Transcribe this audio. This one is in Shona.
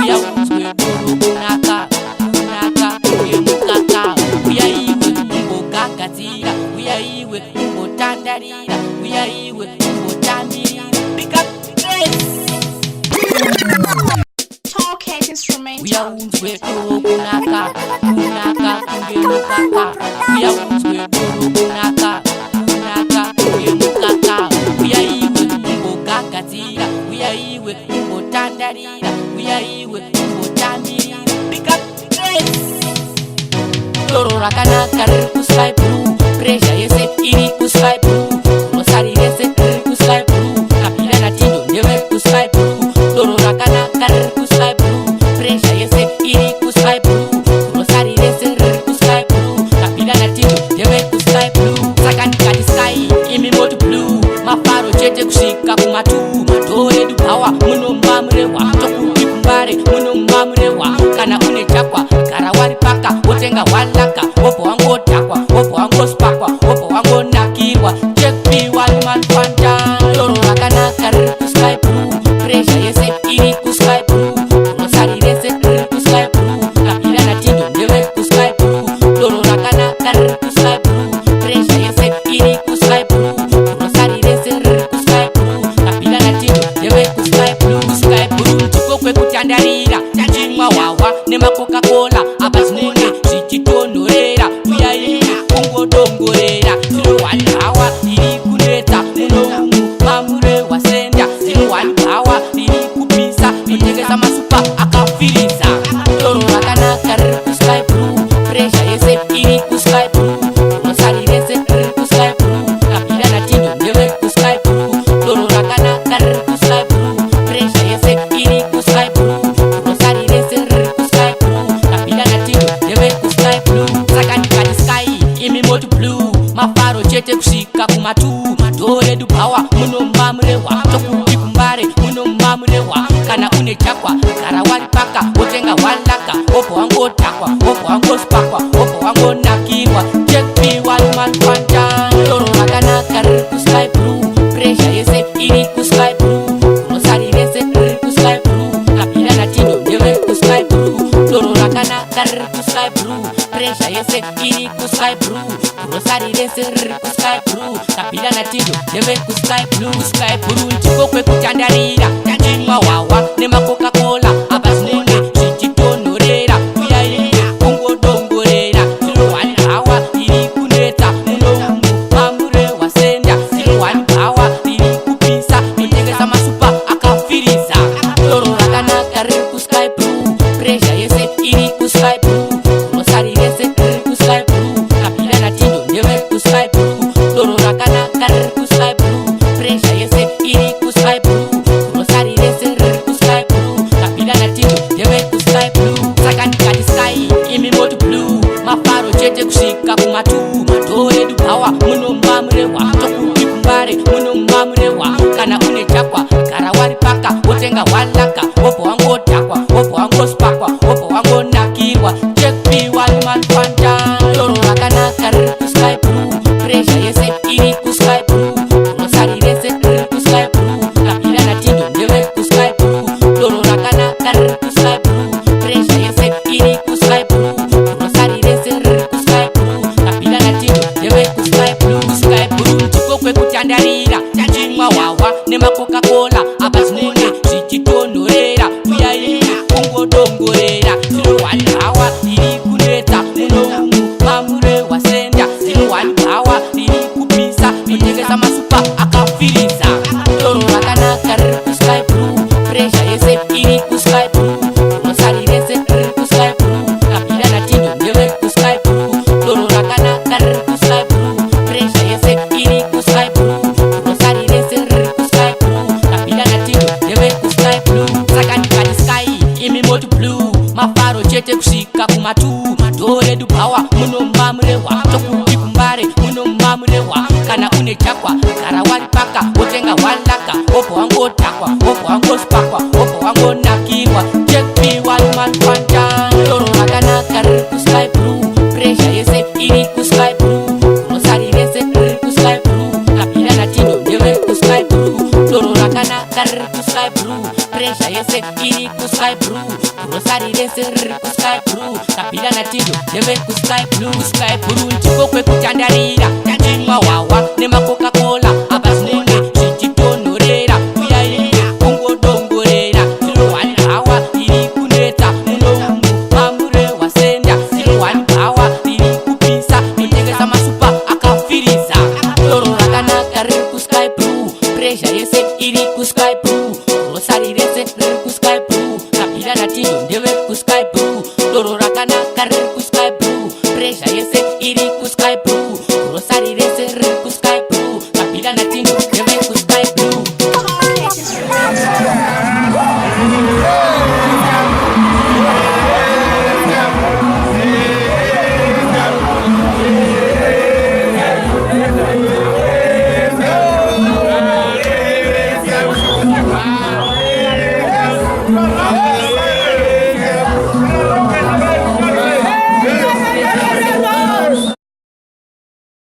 uyauzwe doro kunaka uye mukaka, uyaiwe umbogagadzira, uyaiwe umbotandarira, uyaiwe umbotamirira. Pick up Talkcase Instrumental. uyauzwe doro kunaka uye mukaka, uyauzwe doro kunaka uye mukaka, uyaiwe umbogagadzira, uyaiwe umbotandarira, uyaiwe umbotamirira. Pick up doro rakanaka riri kusky blue, pressure yese iri kusky blue, rosari rese riri kusky blue, kapira natindo ndeve kusky blue. Doro rakanaka riri kusky blue, pressure yese iri kusky blue, rosari rese riri kusky blue, kapira natindo ndeve kusky blue. Saka ndikati sky imi moti blue, mafaro chete kusvika kumatu, madhore dupawa munomba murewa, tokuti kumbare munomba murewa. Kana une chakwa gara wari paka, wotenga walaka, wopo wangodhakwa, wopo wangospakwa, wopo wangonakirwa. Check me wali man fanta. Doro rakanaka riri kusky blue, pressure yese iri kusky blue, rosari rese riri kusky blue, kapira natindo ndeve kusky blue. Doro rakanaka riri kusky blue, pressure yese iri kusky blue, rosari rese riri kusky blue, kapira natindo ndeve kusky blue. Kusky blue ndiko kwekutandarira, tachimwa wawa nemacoca-cola, apa zvinenge zvichitonhorera. Uyai ungodongorera, zvinowani hawa iri kunetsa munoumu mamure wasenda, zvinowani hawa iri kupisa inotengesa masupa akafirisa. Doro rakanaka riri kusky blue, pressure yese iri kusky blue, rosari rese riri kusky blue, kapira natindo ndeve kusky blue. Doro rakanaka riri kusky blue, pressure yese iri kusky blue, rosari rese riri kusky blue, kapira natindo ndeve kusky blue. Saka ndikati sky imi moti blue, mafaro chete kusvika kumatu, madhore dupawa munomba murewa, tokuti kumbare munomba murewa. Kana une chakwa gara wari paka, wotenga walaka, wopo wangodhakwa, wopo wangospakwa, wopo wangonakirwa. Check me wali man fanta. Doro rakanaka riri kusky blue, pressure yese iri kusky blue, rosari rese riri kusky blue, kapira natindo ndeve kusky blue. Doro rakanaka riri kusky blue, pressure yese iri kusky blue, rosari rese riri kusky blue, kapira natindo ndeve kusky blue. Kusky blue ndiko kwekutandarira, tachimwa wawa nemacoca-cola, apa zvinenge zvichitonhorera. Uyai ungodongorera, zvinowani hawa iri kunetsa munoumu mamure wasenda, zvinowani hawa iri kupisa inotengesa masupa akafirisa. Doro rakanaka riri kusky blue, pressure yese iri kusky blue, rosari rese riri kusky blue, kapira natindo ndeve kusky blue. Doro rakanaka riri kusky blue, pressure yese iri kusky blue, rosari rese riri kusky blue, kapira natindo ndeve kusky blue. Saka ndikati sky imi moti blue, mafaro chete kusvika kumatu, madhore dupawa munomba murewa, tokuti kumbare munomba murewa. Kana une chakwa gara wari paka, wotenga walaka, wopo wangodhakwa, wopo wangospakwa, wopo wangonakirwa. Check me wali man fanta. Doro rakanaka riri kusky blue, pressure yese iri kusky blue, rosari rese riri kusky blue, kapira natindo ndeve kusky blue. Doro rakanaka riri kusky blue, pressure yese iri kusky blue, rosari rese riri kusky blue, kapira natindo ndeve kusky blue. Kusky blue ndiko kwekutandarira, tachimwa wawa nemacoca-cola, apa zvinenge zvichitonhorera. Uyai ungodongorera, zvinowani hawa iri kunetsa munoumu mamure wasenda, zvinowani hawa iri kupisa inotengesa masupa akafirisa. Doro rakanaka riri kusky blue, pressure yese iri kusky blue, rosari rese riri kusky blue, kapira natindo ndeve kusky blue. Doro rakanaka riri kusky blue, pressure yese iri kusky blue, rosari rese riri kusky blue, kapira natindo ndeve kusky blue. Saka ndikati sky imi moti blue, mafaro chete kusvika kumatu, madhore dupawa munomba murewa, tokuti kumbare munomba murewa. Kana une chakwa gara wari paka, wotenga walaka, wopo wangodhakwa, wopo wangospakwa, wopo wangonakirwa. Check me wali man fanta. Doro rakanaka riri kusky blue, pressure yese iri kusky blue, rosari rese riri kusky blue, kapira natindo ndeve kusky blue. Doro rakanaka riri kusky blue, pressure yese iri kusky blue, Rosari rese riri kusky blue. Kapira na tindo ndeve kusky blue. Sky blue ndiko kwekutandarira. Tatimwa wawa nema Coca-Cola.